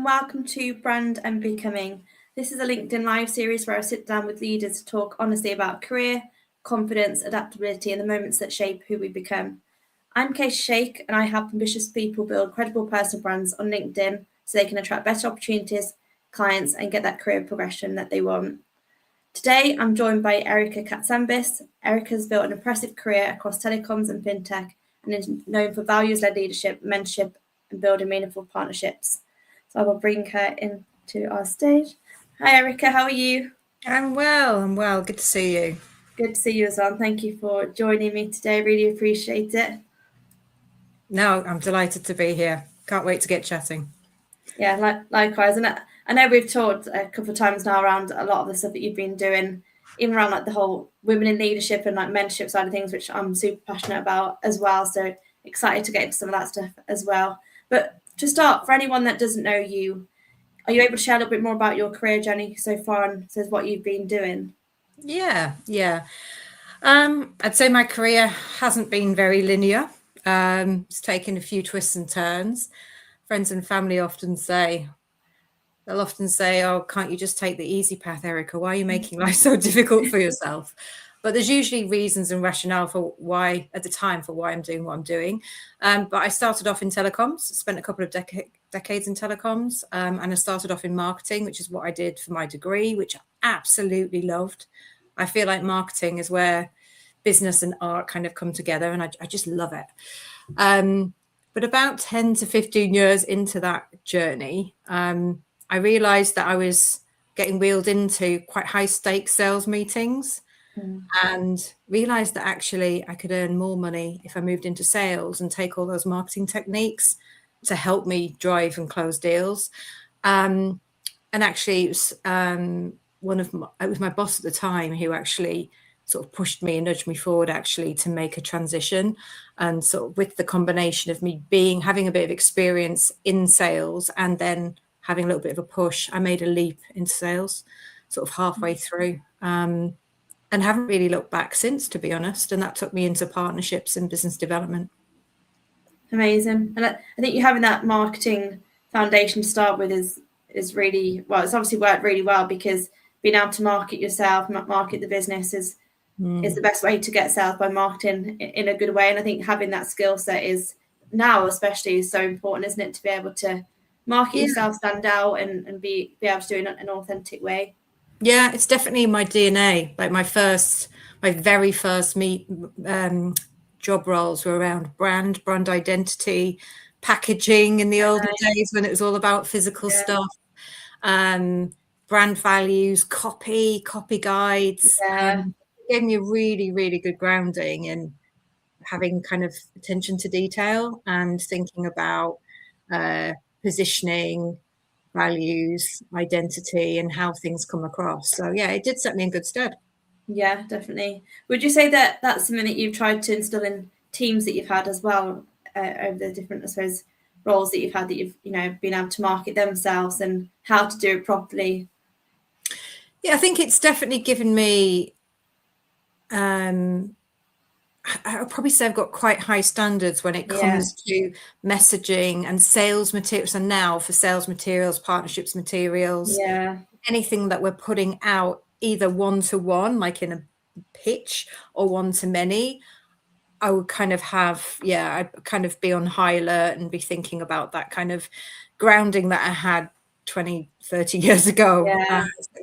and welcome to Brand and Becoming. This is a LinkedIn Live series where I sit down with leaders to talk honestly about career, confidence, adaptability, and the moments that shape who we become. I'm Caisha, and I help ambitious people build credible personal brands on LinkedIn so they can attract better opportunities, clients, and get that career progression that they want. Today, I'm joined by Erica Katsambis. Erica's built an impressive career across telecoms and fintech and is known for values-led leadership, mentorship, and building meaningful partnerships. So I will bring her into our stage. Hi, Erica. How are you? I'm well. Good to see you. Good to see you as well. Thank you for joining me today. Really appreciate it. No, I'm delighted to be here. Can't wait to get chatting. Yeah, likewise. And I know we've talked a couple of times now around a lot of the stuff that you've been doing, even around like the whole women in leadership and like mentorship side of things, which I'm super passionate about as well. So excited to get into some of that stuff as well. But to start, for anyone that doesn't know you, are you able to share a little bit more about your career journey so far and says what you've been doing? Yeah. I'd say my career hasn't been very linear. It's taken a few twists and turns. Friends and family they'll often say, oh, can't you just take the easy path, Erica? Why are you making life so difficult for yourself? But there's usually reasons and rationale for why, at the time, for why I'm doing what I'm doing. But I started off in telecoms, spent a couple of decades in telecoms, and I started off in marketing, which is what I did for my degree, which I absolutely loved. I feel like marketing is where business and art kind of come together, and I just love it. But about 10 to 15 years into that journey, I realized that I was getting wheeled into quite high stakes sales meetings and realized that actually I could earn more money if I moved into sales and take all those marketing techniques to help me drive and close deals. And actually, it was it was my boss at the time who actually sort of pushed me and nudged me forward actually to make a transition. And sort of with the combination of me having a bit of experience in sales and then having a little bit of a push, I made a leap into sales sort of halfway through, and haven't really looked back since, to be honest. And that took me into partnerships and business development. Amazing. And I think you having that marketing foundation to start with is really, well, it's obviously worked really well because being able to market yourself, market the business is the best way to get sales, by marketing in a good way. And I think having that skill set is now especially is so important, isn't it, to be able to market yourself, stand out and be able to do it in an authentic way. Yeah, it's definitely my DNA. Like my very first job roles were around brand identity, packaging in the olden days when it was all about physical stuff, brand values, copy guides. It gave me a really, really good grounding in having kind of attention to detail and thinking about positioning, values, identity, and how things come across. So yeah, it did set me in good stead. Yeah, definitely. Would you say that that's something that you've tried to instill in teams that you've had as well, over the different, I suppose, roles that you've had, that you've been able to market themselves and how to do it properly? Yeah, I think it's definitely given me, I'll probably say I've got quite high standards when it comes to messaging and sales materials. And now for sales materials, partnerships materials, anything that we're putting out, either one-to-one, like in a pitch, or one-to-many, I would kind of I'd kind of be on high alert and be thinking about that kind of grounding that I had 20, 30 years ago,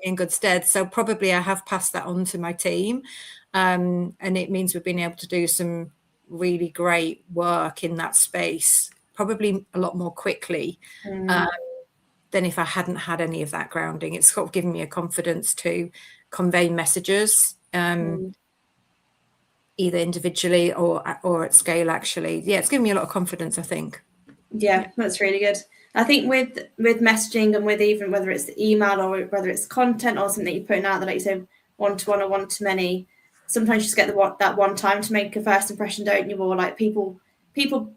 in good stead. So probably I have passed that on to my team. And it means we've been able to do some really great work in that space, probably a lot more quickly than if I hadn't had any of that grounding. It's sort of given me a confidence to convey messages, either individually or at scale, actually. Yeah, it's given me a lot of confidence, I think. Yeah, that's really good. I think with messaging and with even whether it's email or whether it's content or something you're putting out there, like you say, one-to-one or one-to-many, sometimes you just get that one time to make a first impression, don't you? Or like people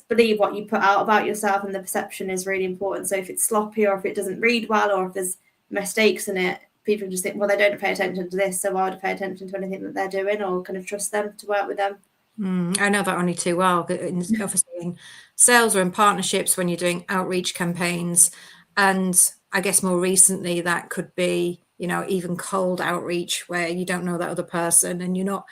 believe what you put out about yourself, and the perception is really important. So if it's sloppy or if it doesn't read well or if there's mistakes in it, people just think, well, they don't pay attention to this, so why would I pay attention to anything that they're doing or kind of trust them to work with them? I know that only too well. Obviously in sales or in partnerships, when you're doing outreach campaigns, And I guess more recently that could be, you know, even cold outreach where you don't know that other person and you're not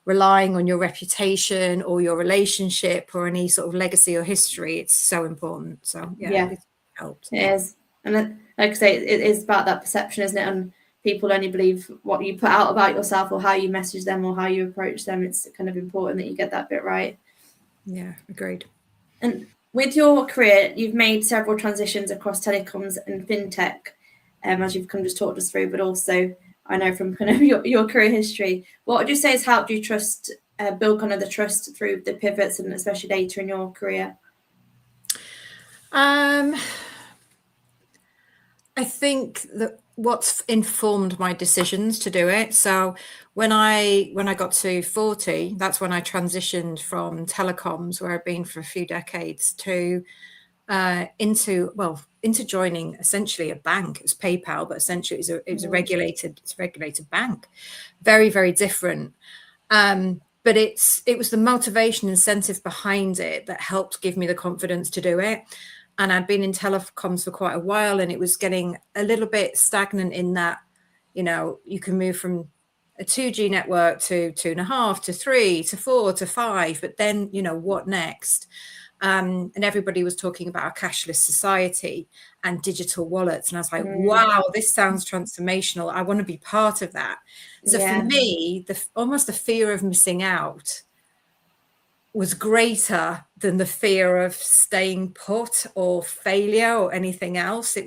relying on your reputation or your relationship or any sort of legacy or history. It's so important. So yeah, it's helped. It is. And like I say, it is about that perception, isn't it? And people only believe what you put out about yourself or how you message them or how you approach them. It's kind of important that you get that bit right. Yeah, agreed. And with your career, you've made several transitions across telecoms and fintech, as you've kind of just talked us through, but also I know from kind of your career history. What would you say has helped you build kind of the trust through the pivots and especially later in your career? I think that what's informed my decisions to do it. So when I got to 40, that's when I transitioned from telecoms, where I've been for a few decades, to into joining essentially a bank. It was PayPal, but essentially it was a regulated bank. Very, very different. But it was the motivation, incentive behind it that helped give me the confidence to do it. And I'd been in telecoms for quite a while, and it was getting a little bit stagnant in that, you know, you can move from a 2G network to 2.5 to 3 to 4 to 5, but then, you know, what next? And everybody was talking about a cashless society and digital wallets. And I was like, wow, this sounds transformational. I want to be part of that. So for me, almost the fear of missing out was greater than the fear of staying put or failure or anything else. I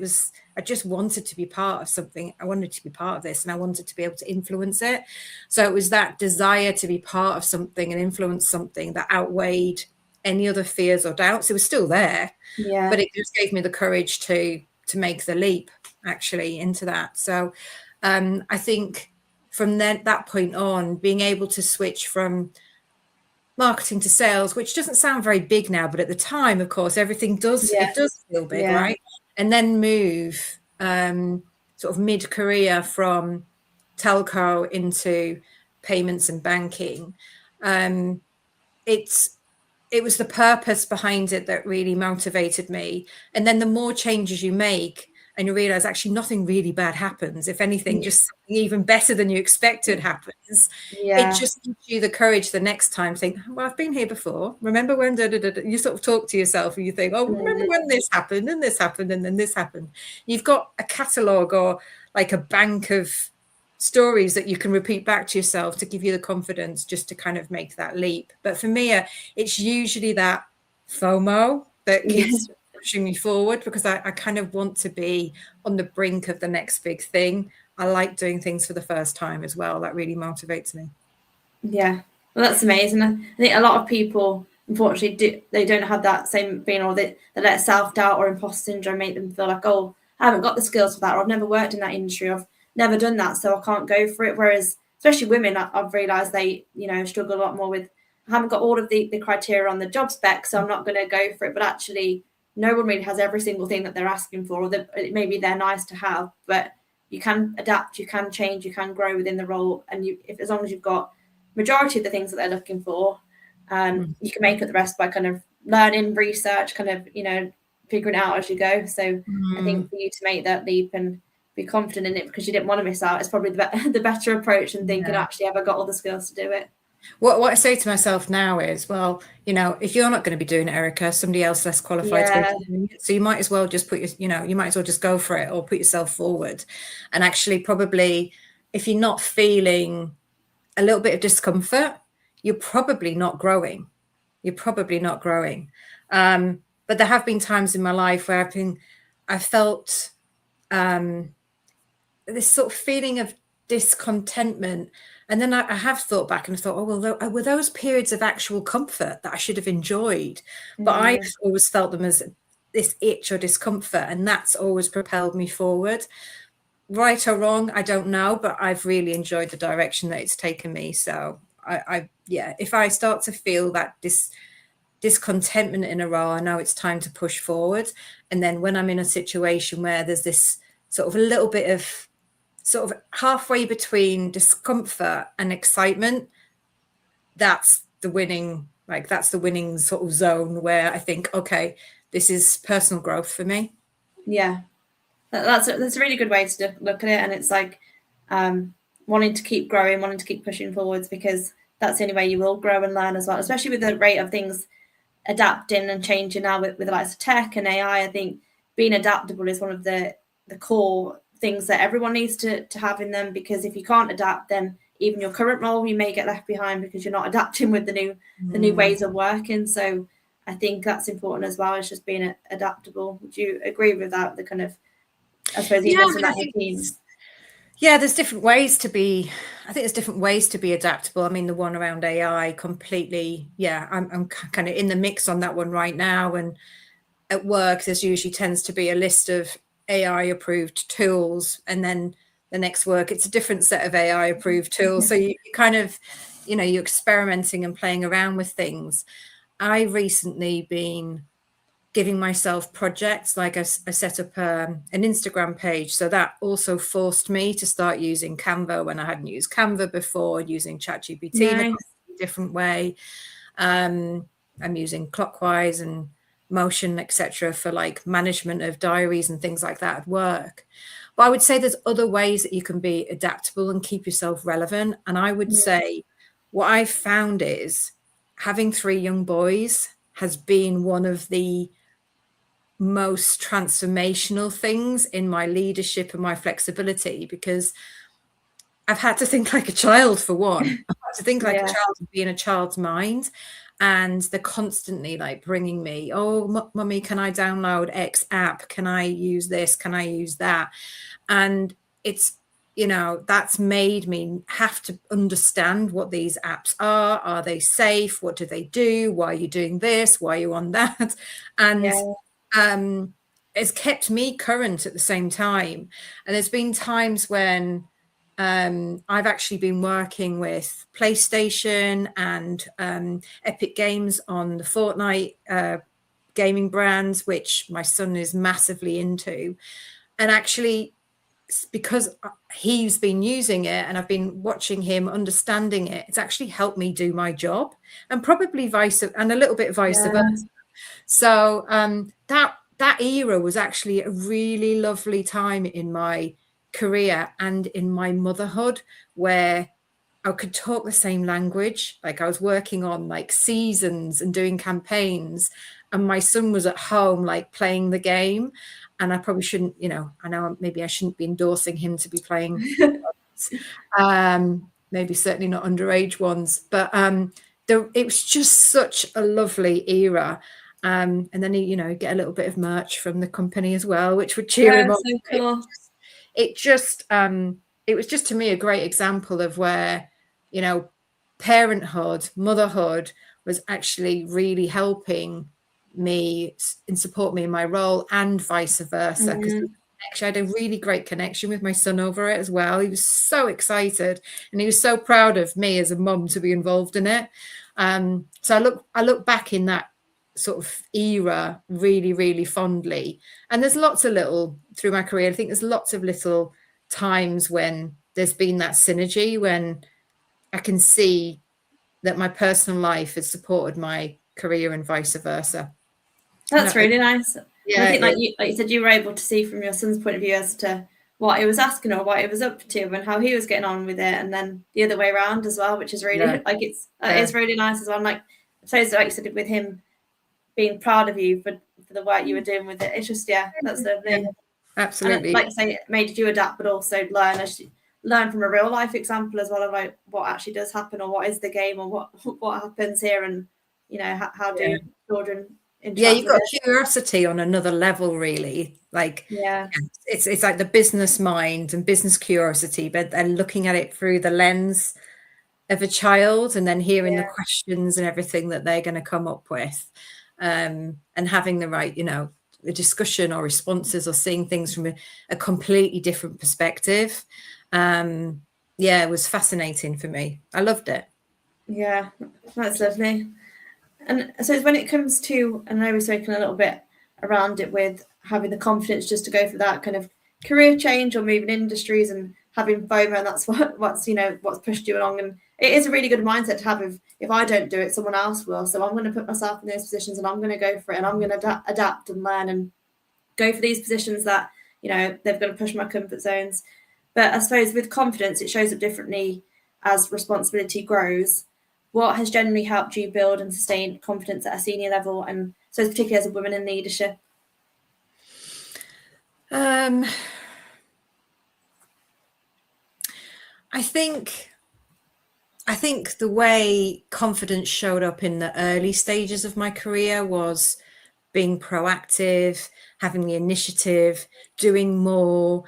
just wanted to be part of something. I wanted to be part of this, and I wanted to be able to influence it. So it was that desire to be part of something and influence something that outweighed any other fears or doubts. It was still there, but it just gave me the courage to make the leap actually into that. So I think from that point on, being able to switch from marketing to sales, which doesn't sound very big now, but at the time, of course, everything does feel big, right? And then move sort of mid-career from telco into payments and banking. It was the purpose behind it that really motivated me. And then the more changes you make, and you realize actually nothing really bad happens. If anything, just something even better than you expected happens. It just gives you the courage the next time to think, well, I've been here before. Remember when you sort of talk to yourself and you think, oh, remember when this happened and this happened and then this happened. You've got a catalogue or like a bank of stories that you can repeat back to yourself to give you the confidence just to kind of make that leap. But for me, it's usually that FOMO that keeps pushing me forward, because I kind of want to be on the brink of the next big thing. I like doing things for the first time as well. That really motivates me. Yeah, well, that's amazing. I think a lot of people, unfortunately, they don't have that same feeling, or they let self-doubt or imposter syndrome make them feel like, oh, I haven't got the skills for that, or I've never worked in that industry, I've never done that, so I can't go for it. Whereas, especially women, I've realised they, struggle a lot more with, I haven't got all of the criteria on the job spec, so I'm not going to go for it. But actually, no one really has every single thing that they're asking for, or maybe they're nice to have, but you can adapt, you can change, you can grow within the role, and as long as you've got majority of the things that they're looking for, you can make up the rest by kind of learning, research, kind of figuring it out as you go. So I think for you to make that leap and be confident in it because you didn't want to miss out is probably the better approach than thinking, actually, have I got all the skills to do it? What I say to myself now is, well, if you're not going to be doing it, Erica, somebody else less qualified to be doing it. So you might as well just you might as well just go for it or put yourself forward. And actually, probably, if you're not feeling a little bit of discomfort, you're probably not growing. But there have been times in my life where I felt this sort of feeling of discontentment. And then I have thought back and thought, oh, well, were those periods of actual comfort that I should have enjoyed? But I've always felt them as this itch or discomfort, and that's always propelled me forward. Right or wrong, I don't know, but I've really enjoyed the direction that it's taken me. So if I start to feel that discontentment in a role, I know it's time to push forward. And then when I'm in a situation where there's this sort of a little bit of sort of halfway between discomfort and excitement, that's the winning sort of zone where I think, okay, this is personal growth for me. Yeah. That's a really good way to look at it, and it's like wanting to keep growing, wanting to keep pushing forwards, because that's the only way you will grow and learn as well, especially with the rate of things adapting and changing now with the likes of tech and AI. I think being adaptable is one of the core things that everyone needs to have in them, because if you can't adapt, then even your current role, you may get left behind because you're not adapting with the new ways of working. So I think that's important as well, is just being adaptable. Would you agree with that? The kind of, I suppose, Yeah, even that routines. Yeah, there's different ways to be. I think there's different ways to be adaptable. I mean, the one around AI, completely. Yeah, I'm kind of in the mix on that one right now. And at work, there's usually tends to be a list of AI approved tools, and then the next work, it's a different set of AI approved tools. So you kind of, you're experimenting and playing around with things. I recently been giving myself projects, like I set up an Instagram page, so that also forced me to start using Canva when I hadn't used Canva before, using ChatGPT in a different way. I'm using Clockwise and Motion, etc., for like management of diaries and things like that at work. But I would say there's other ways that you can be adaptable and keep yourself relevant. And I would say what I've found is having 3 young boys has been one of the most transformational things in my leadership and my flexibility, because I've had to think like a child, for one. I've had to think like a child and be in a child's mind. And they're constantly like bringing me, oh, mummy, can I download X app? Can I use this? Can I use that? And it's, that's made me have to understand what these apps are. Are they safe? What do they do? Why are you doing this? Why are you on that? And it's kept me current at the same time. And there's been times when I've actually been working with PlayStation and Epic Games on the Fortnite gaming brands, which my son is massively into. And actually, because he's been using it and I've been watching him, understanding it, it's actually helped me do my job, and probably a little bit vice versa. So that era was actually a really lovely time in my career and in my motherhood, where I could talk the same language. Like, I was working on like seasons and doing campaigns, and my son was at home like playing the game. And I probably shouldn't, I know maybe I shouldn't be endorsing him to be playing maybe certainly not underage ones, but it was just such a lovely era. And then he, get a little bit of merch from the company as well, which would cheer him up. So cool. It was just to me a great example of where, parenthood, motherhood was actually really helping me and support me in my role, and vice versa. Because I had a really great connection with my son over it as well. He was so excited, and he was so proud of me as a mum to be involved in it. So I look back in that sort of era really, really fondly. And there's lots of little through my career. I think there's lots of little times when there's been that synergy, when I can see that my personal life has supported my career and vice versa. That's really nice. Yeah, I think like you said, you were able to see from your son's point of view as to what he was asking or what he was up to and how he was getting on with it, and then the other way around as well, which is really it's really nice as well. And like, I suppose, like you said, with him being proud of you for the work you were doing with it, it's just that's lovely. Yeah, absolutely. And like you say, it made you adapt, but also learn from a real life example as well of like what actually does happen, or what is the game, or what happens here, and how do children. Yeah, you've got curiosity on another level, really. Like, it's like the business mind and business curiosity, but then looking at it through the lens of a child, and then hearing the questions and everything that they're going to come up with, and having the right, the discussion or responses, or seeing things from a completely different perspective. It was fascinating for me. I loved it. Yeah, that's lovely. And so when it comes to, I know we've spoken a little bit around it with having the confidence just to go for that kind of career change or moving industries and having FOMO, and that's what's pushed you along. And it is a really good mindset to have. If I don't do it, someone else will. So I'm going to put myself in those positions, and I'm going to go for it, and I'm going to adapt and learn and go for these positions that they're going to push my comfort zones. But I suppose with confidence, it shows up differently as responsibility grows. What has generally helped you build and sustain confidence at a senior level, and so particularly as a woman in leadership? I think the way confidence showed up in the early stages of my career was being proactive, having the initiative, doing more,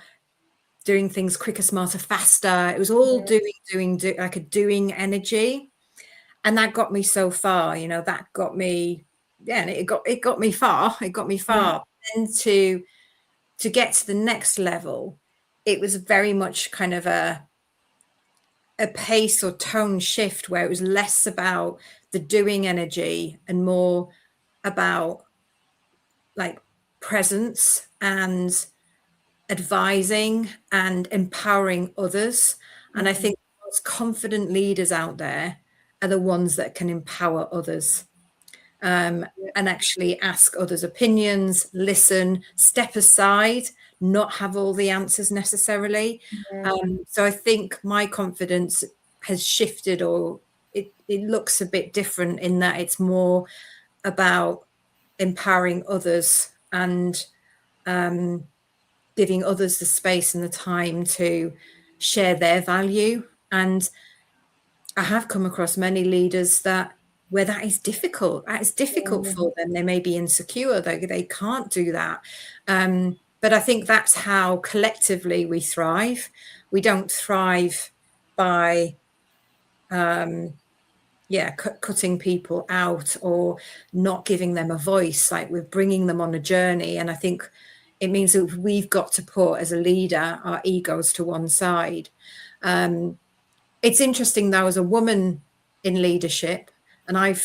doing things quicker, smarter, faster. It was all doing like a doing energy. And that got me so far, that got me, and it got me far. It got me far. And to get to the next level, it was very much kind of a pace or tone shift where it was less about the doing energy and more about like presence and advising and empowering others. And I think the most confident leaders out there are the ones that can empower others, and actually ask others' opinions, listen, step aside, not have all the answers necessarily. So I think my confidence has shifted, or it looks a bit different in that it's more about empowering others and giving others the space and the time to share their value. And I have come across many leaders where that is difficult. That is difficult for them. They may be insecure. They can't do that. But I think that's how collectively we thrive. We don't thrive by cutting people out or not giving them a voice. Like, we're bringing them on a journey. And I think it means that we've got to put, as a leader, our egos to one side. It's interesting, though, as a woman in leadership, and my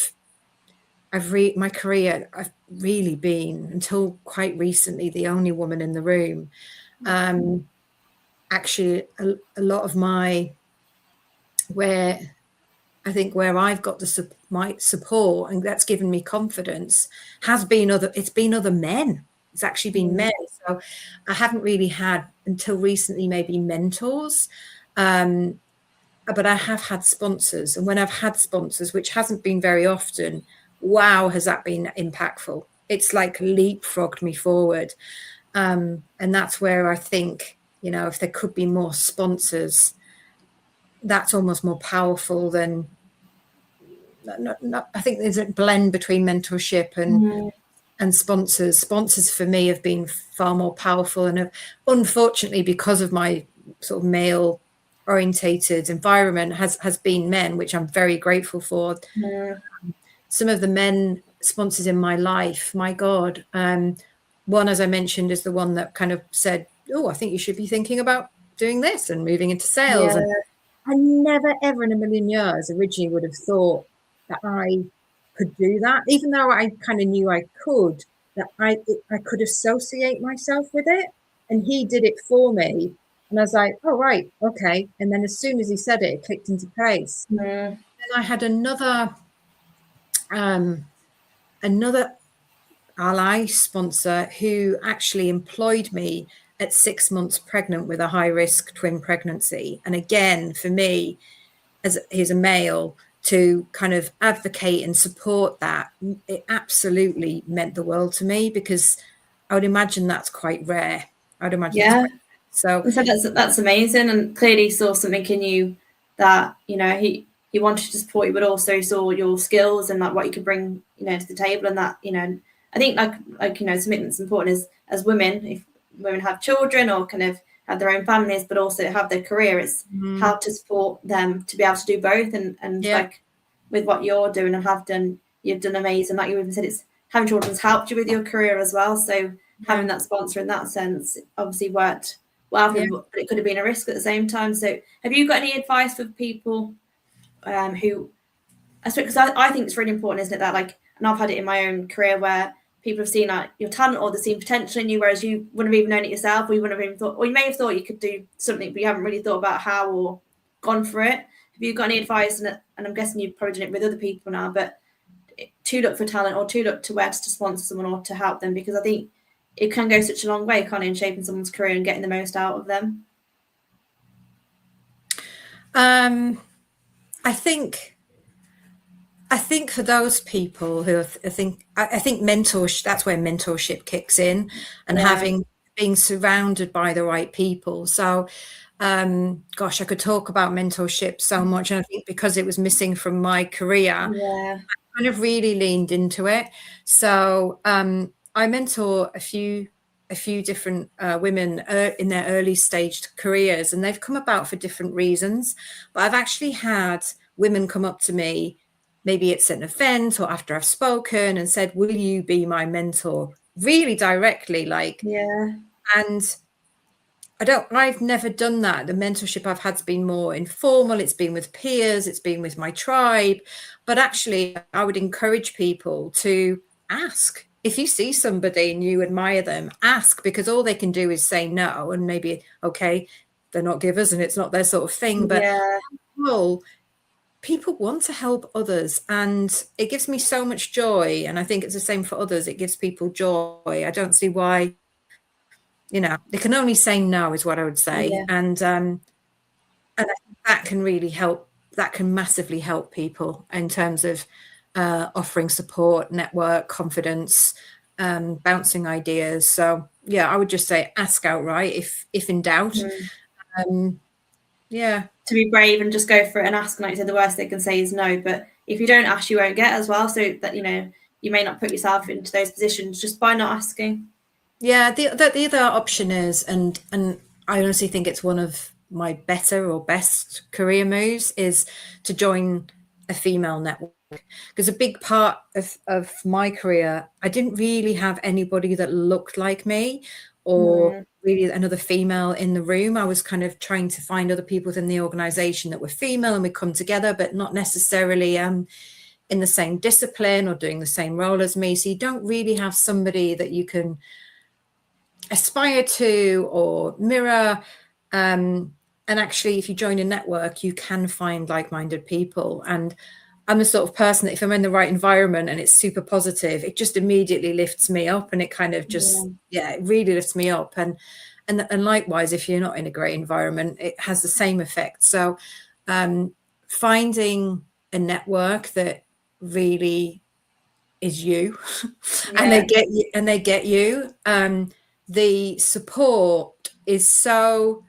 career, I've really been, until quite recently, the only woman in the room. Actually, a lot of where I've got my support, and that's given me confidence, has been other men. It's actually been men. So I haven't really had, until recently, maybe mentors. But I have had sponsors. And when I've had sponsors, which hasn't been very often, wow, has that been impactful. It's like leapfrogged me forward. And that's where I think, if there could be more sponsors, that's almost more powerful than, I think there's a blend between mentorship and sponsors. Sponsors for me have been far more powerful, and unfortunately, because of my sort of male orientated environment, has been men, which I'm very grateful for. Some of the men sponsors in my life, my God, one, as I mentioned, is the one that kind of said, oh, I think you should be thinking about doing this and moving into sales. And I never, ever in a million years originally would have thought that I could do that, even though I kind of knew I could, that I could associate myself with it. And he did it for me. And I was like, oh, right, okay. And then as soon as he said it, it clicked into place. Then I had another ally sponsor who actually employed me at 6 months pregnant with a high-risk twin pregnancy. And again, for me, as he's a male, to kind of advocate and support that, it absolutely meant the world to me, because I would imagine that's quite rare. I would imagine. Yeah. So that's amazing, and clearly saw something in you that he wanted to support you, but also saw your skills and like what you could bring to the table, and that I think like something that's important is, as women, if women have children or kind of have their own families, but also have their career, it's how to support them to be able to do both. And like with what you're doing and have done, you've done amazing. Like you even said, it's having children's helped you with your career as well. So having that sponsor in that sense obviously worked well, but it could have been a risk at the same time. So have you got any advice for people who, because I think it's really important, isn't it, that like, and I've had it in my own career where people have seen like your talent, or they've seen potential in you, whereas you wouldn't have even known it yourself, or you wouldn't have even thought, or you may have thought you could do something, but you haven't really thought about how or gone for it. Have you got any advice? And I'm guessing you've probably done it with other people now, but to look for talent, or to look to where to sponsor someone or to help them, because I think it can go such a long way, can't it, in shaping someone's career and getting the most out of them? I think for those people who I think mentorship, that's where mentorship kicks in, and being surrounded by the right people. So gosh, I could talk about mentorship so much, and I think because it was missing from my career, I kind of really leaned into it. So I mentor a few different women in their early staged careers, and they've come about for different reasons. But I've actually had women come up to me, maybe it's at an event or after I've spoken, and said, "Will you be my mentor?" Really directly, like, and I've never done that. The mentorship I've had's been more informal. It's been with peers, it's been with my tribe. But actually, I would encourage people to ask. If you see somebody and you admire them, ask, because all they can do is say no, and maybe, okay, they're not givers and it's not their sort of thing. But well, people want to help others, and it gives me so much joy. And I think it's the same for others. It gives people joy. I don't see why, they can only say no, is what I would say. And I think that can really help. That can massively help people in terms of offering support, network, confidence, bouncing ideas. So yeah, I would just say ask outright if in doubt. To be brave and just go for it and ask. And like you said, the worst they can say is no. But if you don't ask, you won't get as well. So that, you may not put yourself into those positions just by not asking. Yeah, the other option is, and I honestly think it's one of my better or best career moves, is to join a female network. Because a big part of my career, I didn't really have anybody that looked like me, or really another female in the room. I was kind of trying to find other people within the organization that were female and we come together, but not necessarily in the same discipline or doing the same role as me. So you don't really have somebody that you can aspire to or mirror. And actually, if you join a network, you can find like-minded people. And I'm the sort of person that if I'm in the right environment and it's super positive, it just immediately lifts me up, and it kind of just, it really lifts me up. And likewise, if you're not in a great environment, it has the same effect. So finding a network that really is you and they get you, the support is so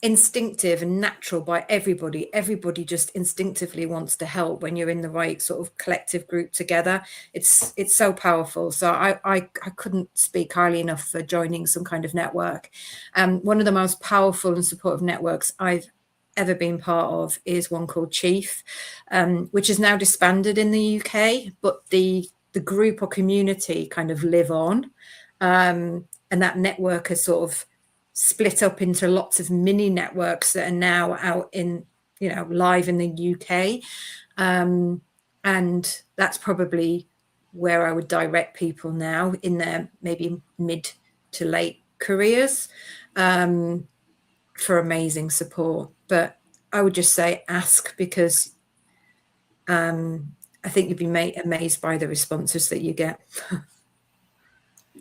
instinctive and natural by everybody just instinctively wants to help when you're in the right sort of collective group together. It's so powerful. So I couldn't speak highly enough for joining some kind of network. One of the most powerful and supportive networks I've ever been part of is one called Chief, which is now disbanded in the UK, but the group or community kind of live on, and that network has sort of split up into lots of mini networks that are now out in, live in the UK. And that's probably where I would direct people now in their maybe mid to late careers, for amazing support. But I would just say ask, because I think you'd be amazed by the responses that you get.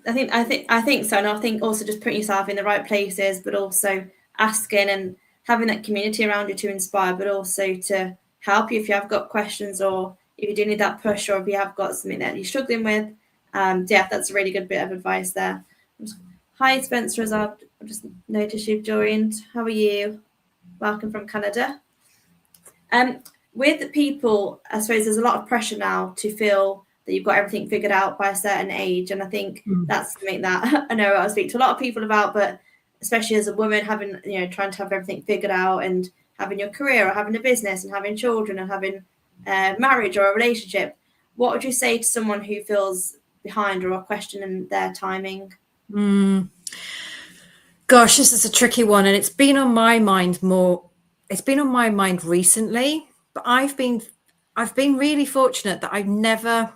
I think so. And I think also just putting yourself in the right places, but also asking and having that community around you to inspire, but also to help you if you have got questions, or if you do need that push, or if you have got something that you're struggling with. That's a really good bit of advice there. Hi, Spencer Azard. I just noticed you've joined. How are you? Welcome from Canada. With people, I suppose there's a lot of pressure now to feel that you've got everything figured out by a certain age. And I think that's something that I know I speak to a lot of people about, but especially as a woman, having, trying to have everything figured out and having your career or having a business and having children and having marriage or a relationship. What would you say to someone who feels behind or questioning their timing? Gosh, this is a tricky one. And it's been on my mind more. It's been on my mind recently, but I've been really fortunate that I've never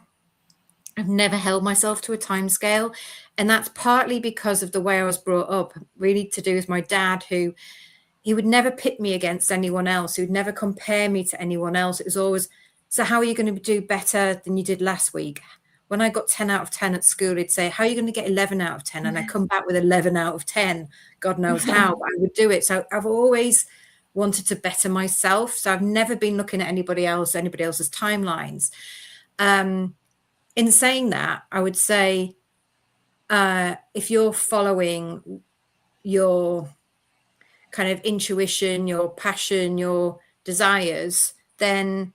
held myself to a timescale. And that's partly because of the way I was brought up, really to do with my dad, who he would never pit me against anyone else. He would never compare me to anyone else. It was always, so how are you going to do better than you did last week? when I got 10 out of 10 at school, he'd say, how are you going to get 11 out of 10? And I come back with 11 out of 10. God knows how I would do it. So I've always wanted to better myself. So I've never been looking at anybody else's timelines. In saying that, I would say, if you're following your kind of intuition, your passion, your desires, then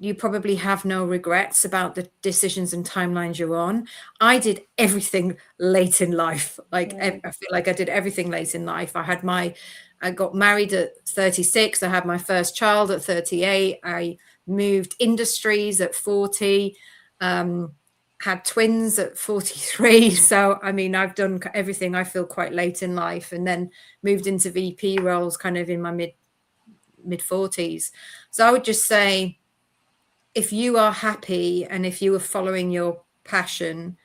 you probably have no regrets about the decisions and timelines you're on. I did everything late in life. Like, I feel like I did everything late in life. I got married at 36. I had my first child at 38. I moved industries at 40, had twins at 43. So, I mean, I've done everything, I feel, quite late in life, and then moved into VP roles kind of in my mid 40s. So I would just say, if you are happy and if you are following your passion,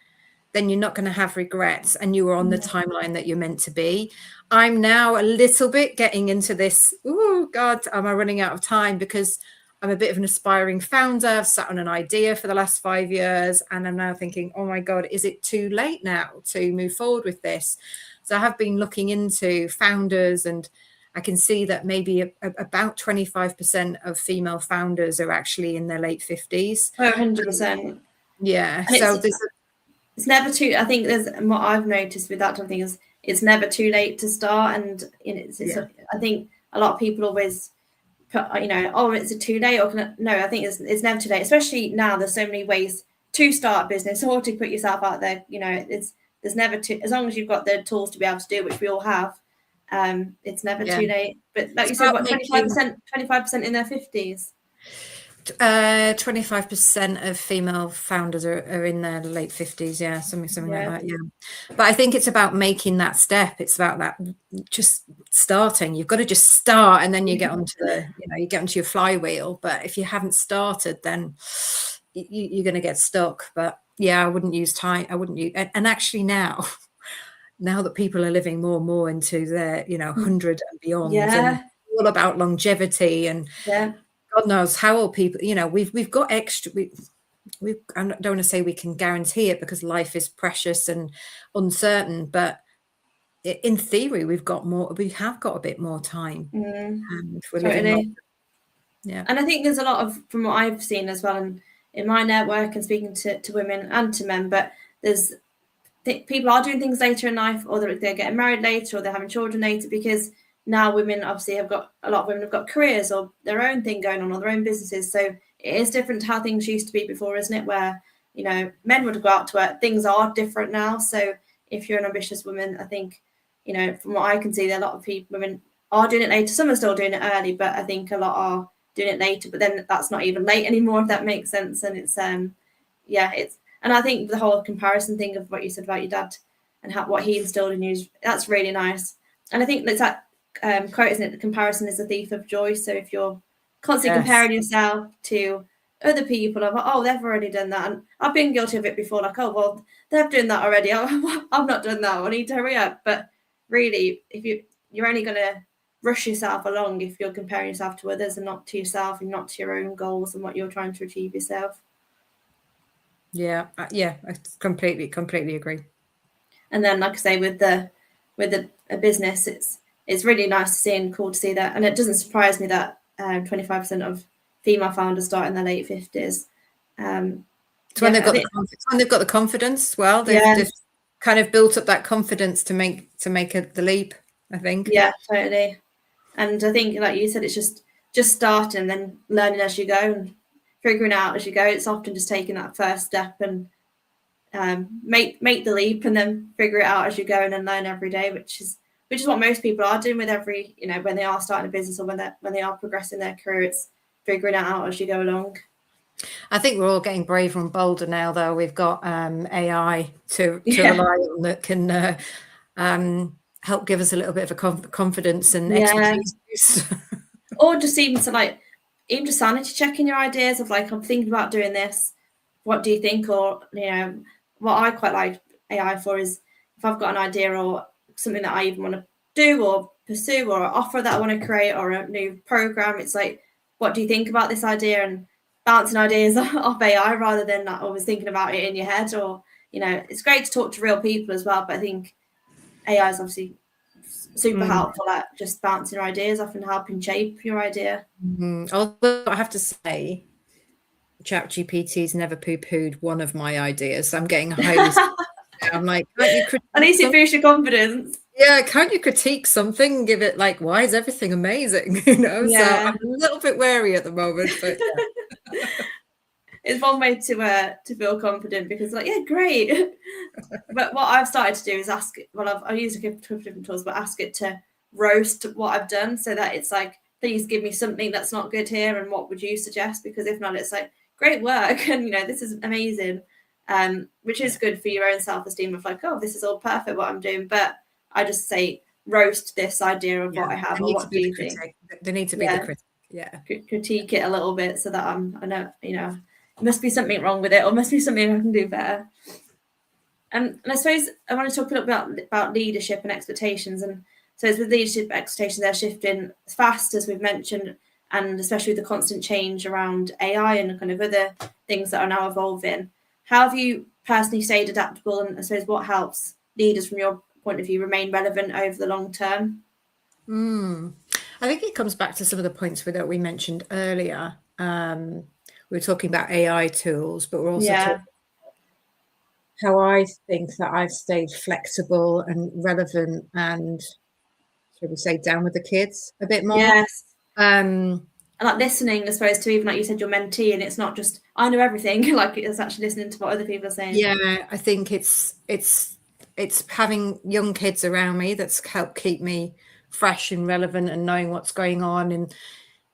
then you're not going to have regrets, and you are on the timeline that you're meant to be. I'm now a little bit getting into this, oh God, am I running out of time? Because I'm a bit of an aspiring founder. I've sat on an idea for the last 5 years, and I'm now thinking, oh my God, is it too late now to move forward with this? So I have been looking into founders, and I can see that maybe about 25% of female founders are actually in their late 50s. Oh, 100%. Yeah. And so it's never too, I think what I've noticed with that type of thing is it's never too late to start. And I think a lot of people always put, oh, it's too late, or no, I think it's never too late, especially now. There's so many ways to start a business or to put yourself out there. There's never too, as long as you've got the tools to be able to do it, which we all have. It's never too late. But like you said, what, 25% in their 50s? 25% of female founders are in their late 50s. Yeah, something like that. Yeah. But I think it's about making that step. It's about that, just starting. You've got to just start, and then you get onto you get onto your flywheel. But if you haven't started, then you're going to get stuck. But yeah, I wouldn't use time. I wouldn't use, and actually now that people are living more and more into their 100 and beyond, and all about longevity, and God knows how old people, we've got extra, I don't want to say we can guarantee it, because life is precious and uncertain, but in theory, we have got a bit more time. If we're living yeah. And I think there's a lot of, from what I've seen as well, and in my network and speaking to women and to men, but people are doing things later in life, or they're getting married later, or they're having children later, because now women obviously a lot of women have got careers or their own thing going on, or their own businesses. So it is different to how things used to be before, isn't it? Where, men would go out to work. Things are different now. So if you're an ambitious woman, I think, from what I can see, there are a lot of women are doing it later. Some are still doing it early, but I think a lot are doing it later. But then that's not even late anymore, if that makes sense. And it's, and I think the whole comparison thing of what you said about your dad and what he instilled in you, that's really nice. And I think that's that quote, isn't it? The comparison is the thief of joy. So if you're constantly comparing yourself to other people, I'm like, oh, they've already done that, and I've been guilty of it before. Like, oh, well, they're doing that already. I've not done that. I need to hurry up. But really, if you're only going to rush yourself along if you're comparing yourself to others and not to yourself, and not to your own goals and what you're trying to achieve yourself. Yeah, I completely agree. And then, like I say, with a business, it's really nice to see and cool to see that. And it doesn't surprise me that 25% of female founders start in their late 50s. It's when they've got the confidence. Well, they've kind of built up that confidence to make the leap, I think. Yeah, totally. And I think, like you said, it's just starting and then learning as you go and figuring out as you go. It's often just taking that first step and make the leap, and then figure it out as you go, and then learn every day, which is what most people are doing with every, when they are starting a business, or when they are progressing their career. It's figuring it out as you go along. I think we're all getting braver and bolder now, though. We've got AI to rely on that can help give us a little bit of confidence and expertise. Or just even just sanity checking your ideas of, like, I'm thinking about doing this. What do you think? Or, what I quite like AI for is, if I've got an idea or something that I even want to do or pursue, or an offer that I want to create, or a new program, it's like, what do you think about this idea? And bouncing ideas off AI rather than like always thinking about it in your head. Or, you know, it's great to talk to real people as well, but I think AI is obviously super helpful at just bouncing your ideas off and helping shape your idea. Although I have to say, ChatGPT's never poo-pooed one of my ideas. I'm getting highly. I'm like, can't you critique? At least it boosts your confidence. Yeah, can't you critique something? Give it like, why is everything amazing? You know, so I'm a little bit wary at the moment. But yeah. It's one way to feel confident, because like, yeah, great. But what I've started to do is ask it. Well, I've used a couple of different tools, but ask it to roast what I've done, so that it's like, please give me something that's not good here, and what would you suggest? Because if not, it's like, great work, and you know, this is amazing, which is good for your own self-esteem of like, oh, this is all perfect what I'm doing. But I just say, roast this idea of what I have, or what do you think? There need to be the critic. Yeah, critique it a little bit, so that I know, you know, must be something wrong with it, or must be something I can do better. And I suppose I want to talk a little bit about leadership and expectations. And so with leadership expectations, they're shifting fast, as we've mentioned, and especially with the constant change around AI and kind of other things that are now evolving. How have you personally stayed adaptable, and I suppose what helps leaders from your point of view remain relevant over the long term? I think it comes back to some of the points that we mentioned earlier. We were talking about AI tools, but we're also talking how I think that I've stayed flexible and relevant and, should we say, down with the kids a bit more. Yes. And like listening, I suppose, to even like you said, your mentee, and it's not just I know everything. Like, it's actually listening to what other people are saying. Yeah, I think it's having young kids around me that's helped keep me fresh and relevant and knowing what's going on. And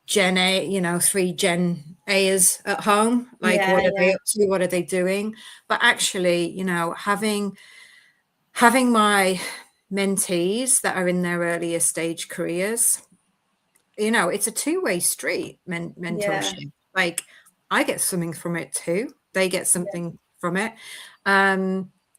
Gen A, you know, 3 Gen A's at home, like what are they up to? What are they doing? But actually, you know, having my mentees that are in their earlier stage careers, you know, it's a two-way street, mentorship. Like, I get something from it too. They get something from it.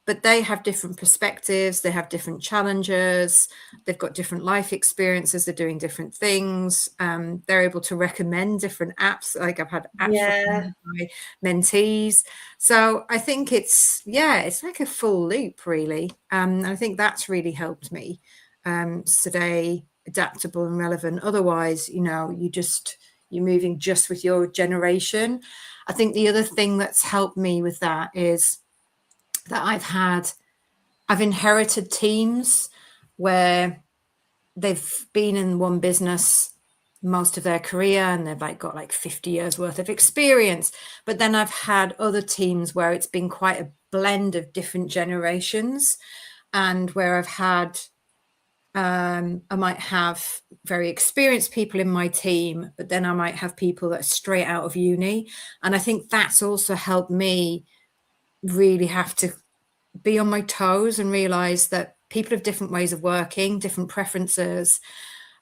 But they have different perspectives. They have different challenges. They've got different life experiences. They're doing different things. They're able to recommend different apps. Like, I've had apps from my mentees. So I think it's like a full loop, really. And I think that's really helped me stay adaptable and relevant. Otherwise, you know, you're moving just with your generation. I think the other thing that's helped me with that is that I've inherited teams where they've been in one business most of their career and they've like got like 50 years worth of experience. But then I've had other teams where it's been quite a blend of different generations, and where I've had I might have very experienced people in my team, but then I might have people that are straight out of uni. And I think that's also helped me really have to be on my toes and realize that people have different ways of working, different preferences.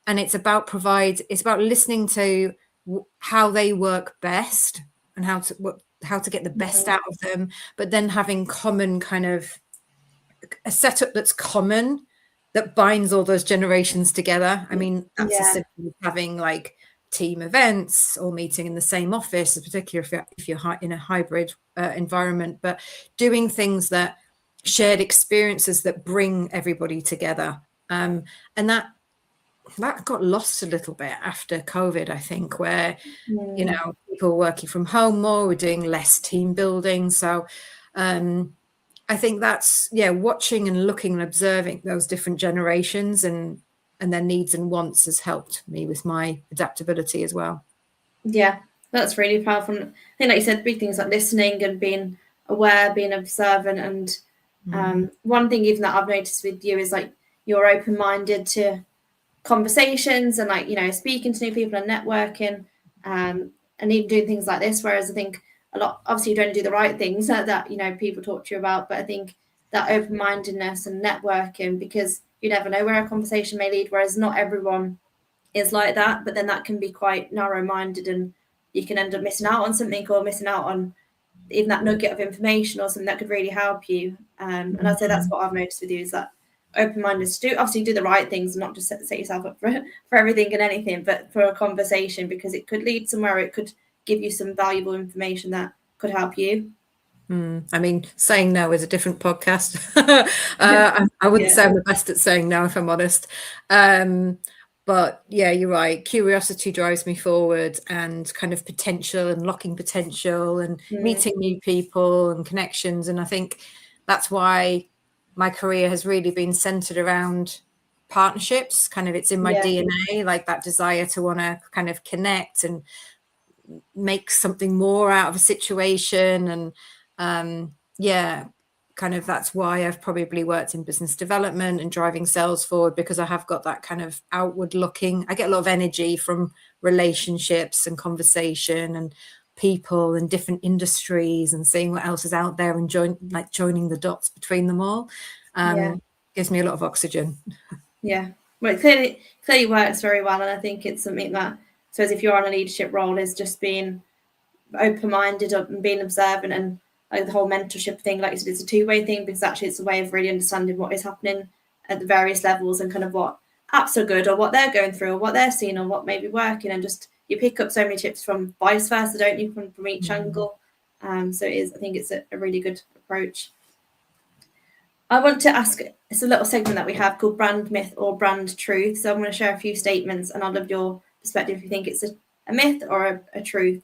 And it's about listening to how they work best and how to get the best out of them, but then having common kind of a setup that's common, that binds all those generations together. I mean, that's as simple as having like team events or meeting in the same office, particularly if you're in a hybrid environment, but doing things that shared experiences that bring everybody together. And that got lost a little bit after COVID, I think, where, you know, people were working from home more, we're doing less team building. So I think that's, watching and looking and observing those different generations and their needs and wants has helped me with my adaptability as well. Yeah, that's really powerful. I think, like you said, big things like listening and being aware, being observant. And one thing even that I've noticed with you is like you're open-minded to conversations and like, you know, speaking to new people and networking, and even doing things like this. Whereas I think a lot, obviously you don't do the right things that you know, people talk to you about, but I think that open-mindedness and networking, because you never know where a conversation may lead, whereas not everyone is like that, but then that can be quite narrow-minded and you can end up missing out on something, or missing out on even that nugget of information or something that could really help you. And I'd say that's what I've noticed with you, is that open-mindedness to obviously do the right things and not just set yourself up for everything and anything, but for a conversation, because it could lead somewhere, it could give you some valuable information that could help you. I mean, saying no is a different podcast. I wouldn't say I'm the best at saying no, if I'm honest. But yeah, you're right. Curiosity drives me forward, and kind of potential, and unlocking potential, and meeting new people and connections. And I think that's why my career has really been centered around partnerships. Kind of, it's in my DNA, like that desire to want to kind of connect and make something more out of a situation. And kind of that's why I've probably worked in business development and driving sales forward, because I have got that kind of outward looking. I get a lot of energy from relationships and conversation and people and different industries, and seeing what else is out there, and joining the dots between them all. Gives me a lot of oxygen. Yeah, well, it clearly works very well, and I think it's something that, so as if you're on a leadership role, is just being open-minded and being observant, and like the whole mentorship thing, like you said, it's a two-way thing, because actually it's a way of really understanding what is happening at the various levels, and kind of what apps are good, or what they're going through, or what they're seeing, or what may be working, and just you pick up so many tips from vice versa, don't you, from each angle. So I think it's a really good approach. I want to ask, it's a little segment that we have called Brand Myth or Brand Truth. So I'm going to share a few statements, and I'd love your perspective if you think it's a myth or a truth.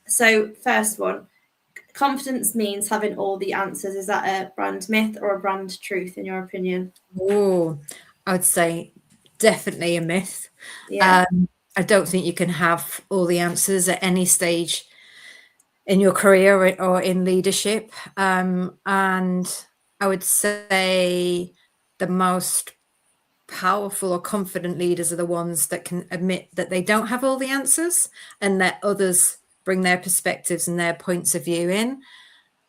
So first one, confidence means having all the answers. Is that a brand myth or a brand truth, in your opinion? Oh, I'd say definitely a myth. Yeah. I don't think you can have all the answers at any stage in your career or in leadership. And I would say the most powerful or confident leaders are the ones that can admit that they don't have all the answers, and let others bring their perspectives and their points of view in.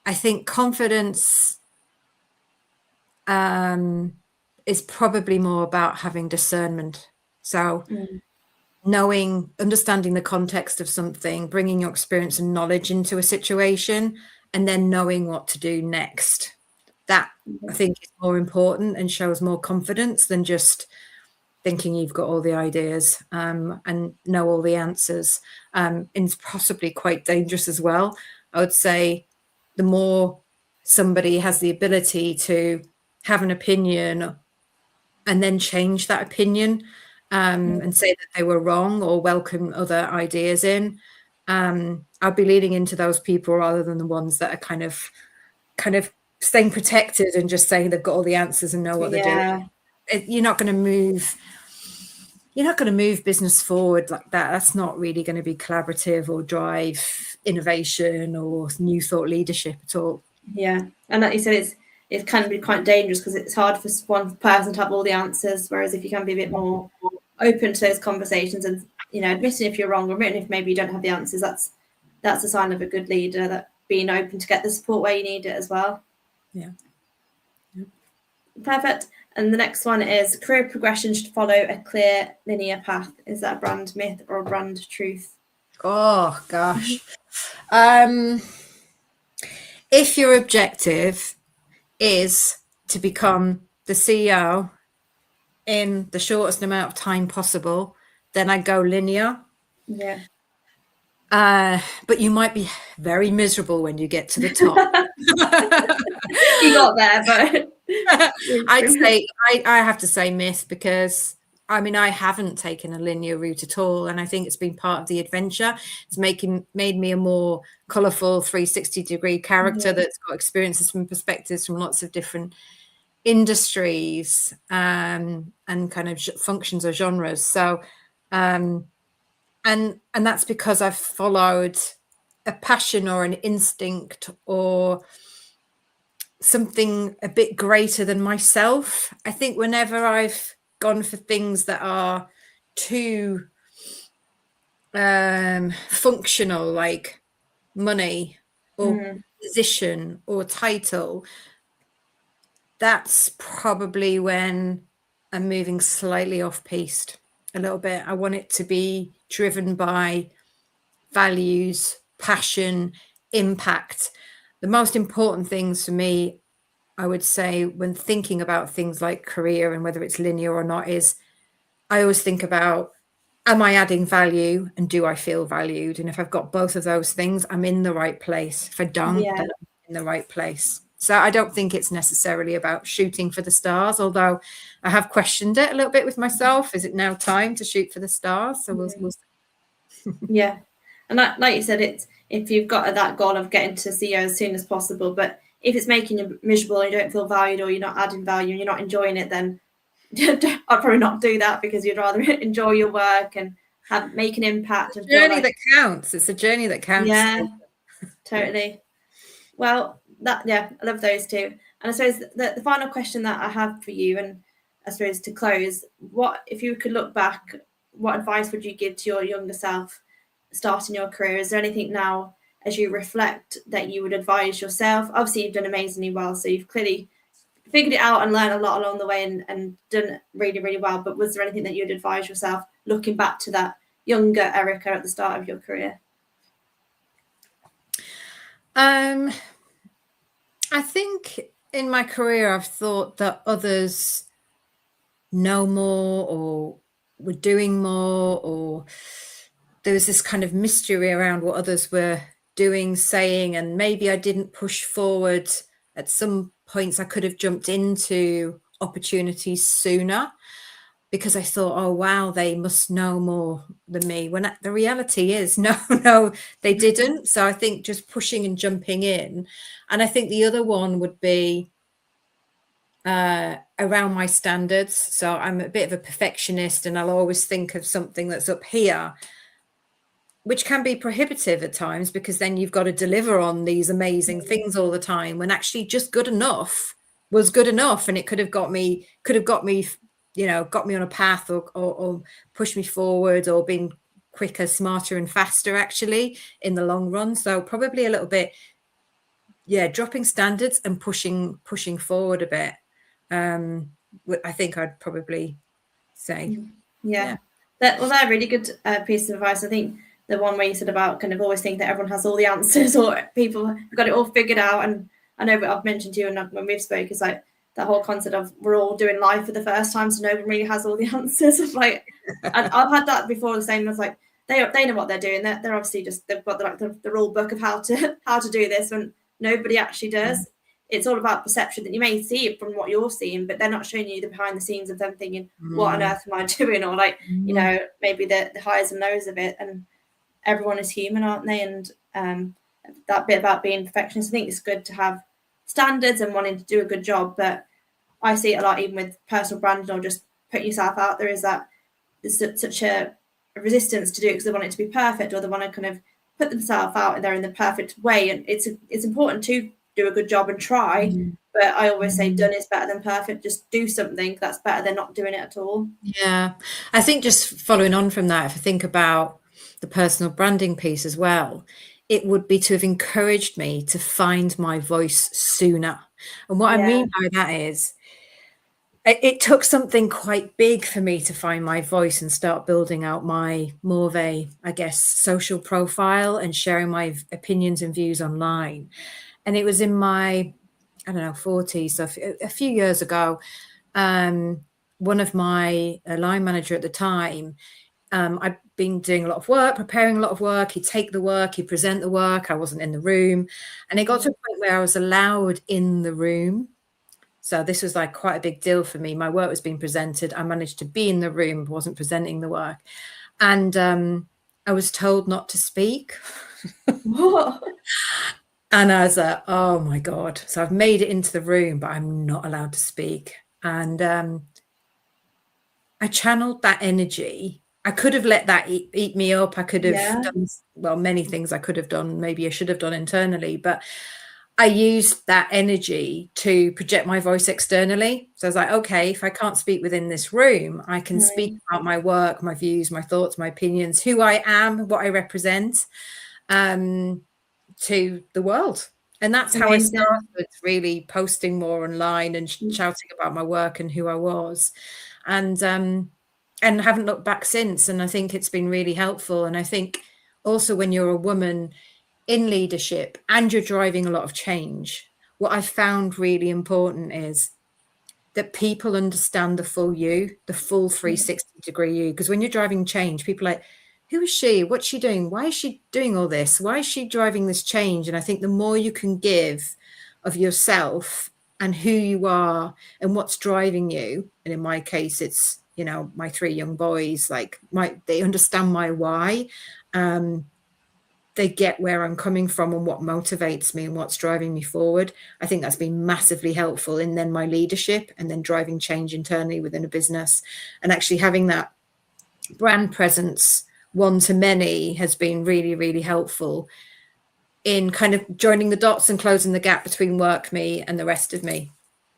I think confidence is probably more about having discernment. So understanding the context of something, bringing your experience and knowledge into a situation, and then knowing what to do next. That I think is more important and shows more confidence than just thinking you've got all the ideas and know all the answers. And it's possibly quite dangerous as well. I would say the more somebody has the ability to have an opinion and then change that opinion and say that they were wrong, or welcome other ideas in, I'd be leaning into those people rather than the ones that are kind of staying protected and just saying they've got all the answers and know what they're doing. You're not going to move business forward like that. That's not really going to be collaborative or drive innovation or new thought leadership at all. Yeah, and like you said, it can be quite dangerous, because it's hard for one person to have all the answers, whereas if you can be a bit more open to those conversations, and admitting if you're wrong, or admitting if maybe you don't have the answers, that's a sign of a good leader, that being open to get the support where you need it as well. Yeah. Perfect. And the next one is, career progression should follow a clear linear path. Is that a brand myth or a brand truth? Oh gosh. If your objective is to become the CEO in the shortest amount of time possible, then I go linear. Yeah. But you might be very miserable when you get to the top. You got there, but I'd say I have to say myth, because I mean, I haven't taken a linear route at all, and I think it's been part of the adventure. It's made me a more colourful 360-degree character that's got experiences from perspectives from lots of different industries and kind of functions or genres. So and that's because I've followed a passion or an instinct or something a bit greater than myself. I think whenever I've gone for things that are too functional, like money or position or title, that's probably when I'm moving slightly off piste a little bit. I want it to be driven by values, passion, impact. The most important things for me, I would say, when thinking about things like career and whether it's linear or not, is I always think about am I adding value and do I feel valued? And if I've got both of those things, I'm in the right place. If I don't, Yeah. then I'm in the right place. So I don't think it's necessarily about shooting for the stars, although I have questioned it a little bit with myself. Is it now time to shoot for the stars? So we'll Yeah. And like you said, it's if you've got that goal of getting to CEO as soon as possible, but if it's making you miserable and you don't feel valued or you're not adding value and you're not enjoying it, then I'd probably not do that, because you'd rather enjoy your work and make an impact and feel journey like, that counts. It's a journey that counts. yeah, totally. Well, I love those two. And I suppose the final question that I have for you, and I suppose to close, what if you could look back, what advice would you give to your younger self starting your career? Is there anything now as you reflect that you would advise yourself? Obviously, you've done amazingly well, so you've clearly figured it out and learned a lot along the way and done really, really well. But was there anything that you'd advise yourself looking back to that younger Erica at the start of your career? I think in my career, I've thought that others know more or were doing more, or there was this kind of mystery around what others were doing, saying, and maybe I didn't push forward. At some points I could have jumped into opportunities sooner because I thought, oh wow, they must know more than me, when the reality is no, they didn't. So I think just pushing and jumping in. And I think the other one would be around my standards. So I'm a bit of a perfectionist, and I'll always think of something that's up here, which can be prohibitive at times, because then you've got to deliver on these amazing things all the time, when actually just good enough was good enough, and it could have got me, got me on a path, or pushed me forward, or been quicker, smarter and faster actually in the long run. So probably a little bit, dropping standards and pushing forward a bit. I think I'd probably say. Yeah. That was a really good piece of advice. I think the one where you said about kind of always think that everyone has all the answers or people have got it all figured out. And I know I've mentioned to you, and when we've spoke, is like that whole concept of we're all doing life for the first time, so no one really has all the answers. Of like, and I've had that before. The same as like they know what they're doing. They're obviously just, they've got the rule book of how to do this, when nobody actually does. It's all about perception, that you may see it from what you're seeing, but they're not showing you the behind the scenes of them thinking, what on earth am I doing? Or like, maybe the highs and lows of it. And everyone is human, aren't they? And that bit about being perfectionist, I think it's good to have standards and wanting to do a good job. But I see it a lot, even with personal branding or just putting yourself out there, is that there's such a resistance to do it because they want it to be perfect, or they want to kind of put themselves out there in the perfect way. And it's important to do a good job and try, but I always say done is better than perfect. Just do something that's better than not doing it at all. Yeah, I think just following on from that, if I think about the personal branding piece as well, it would be to have encouraged me to find my voice sooner. And what I mean by that is, it took something quite big for me to find my voice and start building out my more of a, I guess, social profile and sharing my opinions and views online. And it was in my, 40s, so a few years ago. One of my line manager at the time, I'd been doing a lot of work, preparing a lot of work. He'd take the work, he'd present the work. I wasn't in the room. And it got to a point where I was allowed in the room. So this was like quite a big deal for me. My work was being presented. I managed to be in the room, wasn't presenting the work. And I was told not to speak. And I was like, oh my God. So I've made it into the room, but I'm not allowed to speak. And I channeled that energy. I could have let that eat me up. I could have done, well, many things I could have done. Maybe I should have done internally, but I used that energy to project my voice externally. So I was like, okay, if I can't speak within this room, I can speak about my work, my views, my thoughts, my opinions, who I am, what I represent, to the world. And that's how I started, really posting more online and shouting about my work and who I was. And haven't looked back since. And I think it's been really helpful. And I think also when you're a woman in leadership and you're driving a lot of change, what I found really important is that people understand the full you, the full 360-degree you. Because when you're driving change, people are like, who is she? What's she doing? Why is she doing all this? Why is she driving this change? And I think the more you can give of yourself and who you are and what's driving you, and in my case, it's, you know, my 3 young boys, like they understand my why. They get where I'm coming from and what motivates me and what's driving me forward. I think that's been massively helpful in then my leadership and then driving change internally within a business. And actually having that brand presence one to many has been really, really helpful in kind of joining the dots and closing the gap between work me and the rest of me.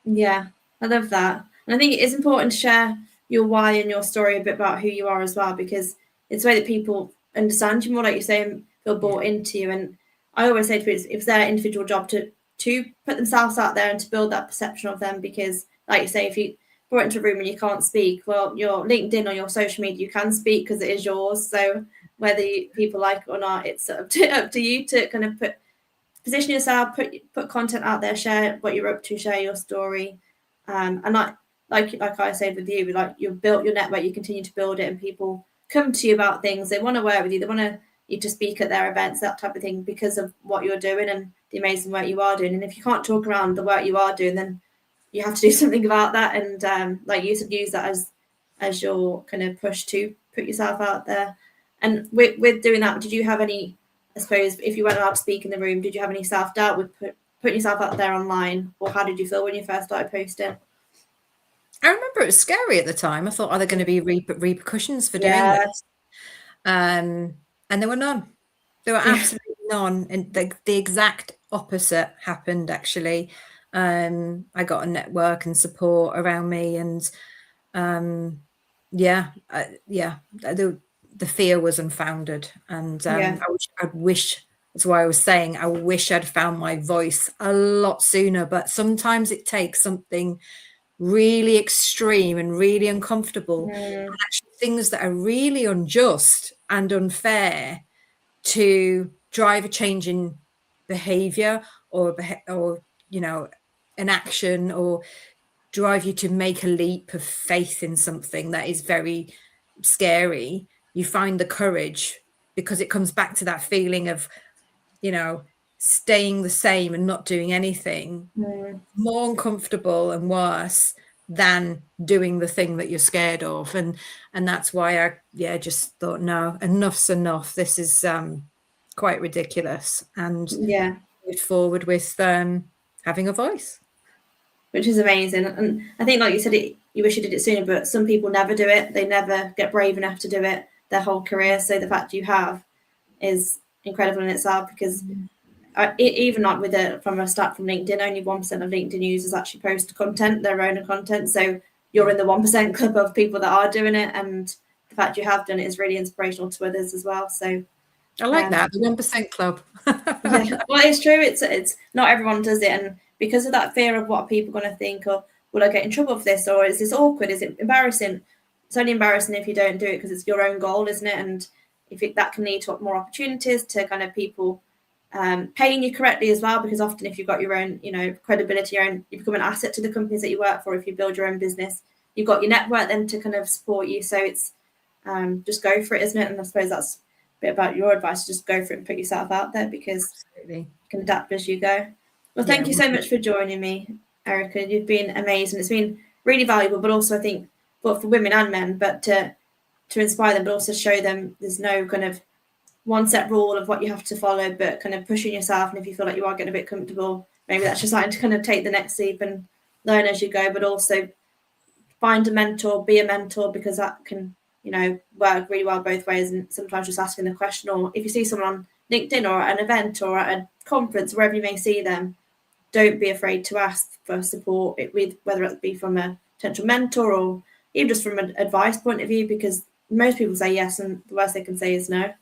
Yeah, I love that. And I think it is important to share your why and your story a bit about who you are as well, because it's the way that people understand you more, like you say, and feel bought into you. And I always say to people, it's their individual job to put themselves out there and to build that perception of them, because like you say, if you brought into a room and you can't speak, well, your LinkedIn or your social media, you can speak because it is yours. So whether people like it or not, it's up to you to kind of position yourself, put content out there, share what you're up to, share your story, and like I said with you, like you've built your network, you continue to build it, and people come to you about things. They want to work with you. They want you to speak at their events, that type of thing, because of what you're doing and the amazing work you are doing. And if you can't talk around the work you are doing, then you have to do something about that. And like you said, use that as your kind of push to put yourself out there. And with doing that, did you have any, I suppose, if you weren't allowed to speak in the room, did you have any self-doubt with putting yourself out there online? Or how did you feel when you first started posting? I remember it was scary at the time. I thought, are there going to be repercussions for doing this? And there were none. There were absolutely none. And the exact opposite happened, actually. I got a network and support around me. And the fear was unfounded. And I wish, that's why I was saying, I wish I'd found my voice a lot sooner. But sometimes it takes something really extreme and really uncomfortable, and actually things that are really unjust and unfair to drive a change in behavior or you know, an action, or drive you to make a leap of faith in something that is very scary. You find the courage, because it comes back to that feeling of, you know, staying the same and not doing anything, more uncomfortable and worse than doing the thing that you're scared of. And that's why I just thought, no, enough's enough. This is quite ridiculous. And moved forward with having a voice, which is amazing. And I think, like you said, you wish you did it sooner, but some people never do it. They never get brave enough to do it their whole career. So the fact you have is incredible in itself, because even not from a stat from LinkedIn, only 1% of LinkedIn users actually post content, their own content. So you're in the 1% club of people that are doing it, and the fact you have done it is really inspirational to others as well. So I like that, the 1% club. Well, it's true. It's not everyone does it, and because of that fear of what people are going to think, or will I get in trouble for this, or is this awkward? Is it embarrassing? It's only embarrassing if you don't do it, because it's your own goal, isn't it? And if that can lead to more opportunities to kind of people paying you correctly as well, because often if you've got your own, you know, credibility, you become an asset to the companies that you work for. If you build your own business, you've got your network then to kind of support you. So it's just go for it, isn't it? And I suppose that's a bit about your advice: just go for it and put yourself out there, because you can adapt as you go. Well, thank you so much for joining me, Erica. You've been amazing. It's been really valuable, but also I think both for women and men, but to inspire them, but also show them there's no kind of one set rule of what you have to follow, but kind of pushing yourself. And if you feel like you are getting a bit comfortable, maybe that's just starting to kind of take the next leap and learn as you go, but also find a mentor, be a mentor, because that can, you know, work really well both ways. And sometimes just asking the question, or if you see someone on LinkedIn or at an event or at a conference, wherever you may see them, don't be afraid to ask for support, whether it be from a potential mentor or even just from an advice point of view, because most people say yes and the worst they can say is no.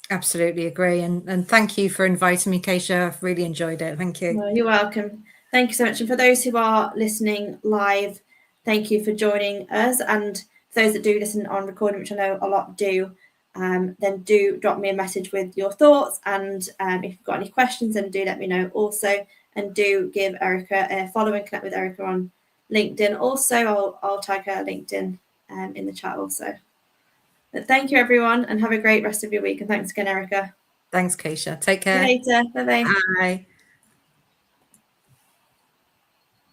Absolutely agree. And thank you for inviting me, Caisha. I've really enjoyed it. Thank you. Well, you're welcome. Thank you so much. And for those who are listening live, thank you for joining us. And for those that do listen on recording, which I know a lot do, then do drop me a message with your thoughts. And if you've got any questions, then do let me know also. And do give Erica a follow and connect with Erica on LinkedIn. Also, I'll tag her LinkedIn in the chat also. But thank you, everyone, and have a great rest of your week. And thanks again, Erica. Thanks, Caisha. Take care. See you later. Bye-bye. Bye.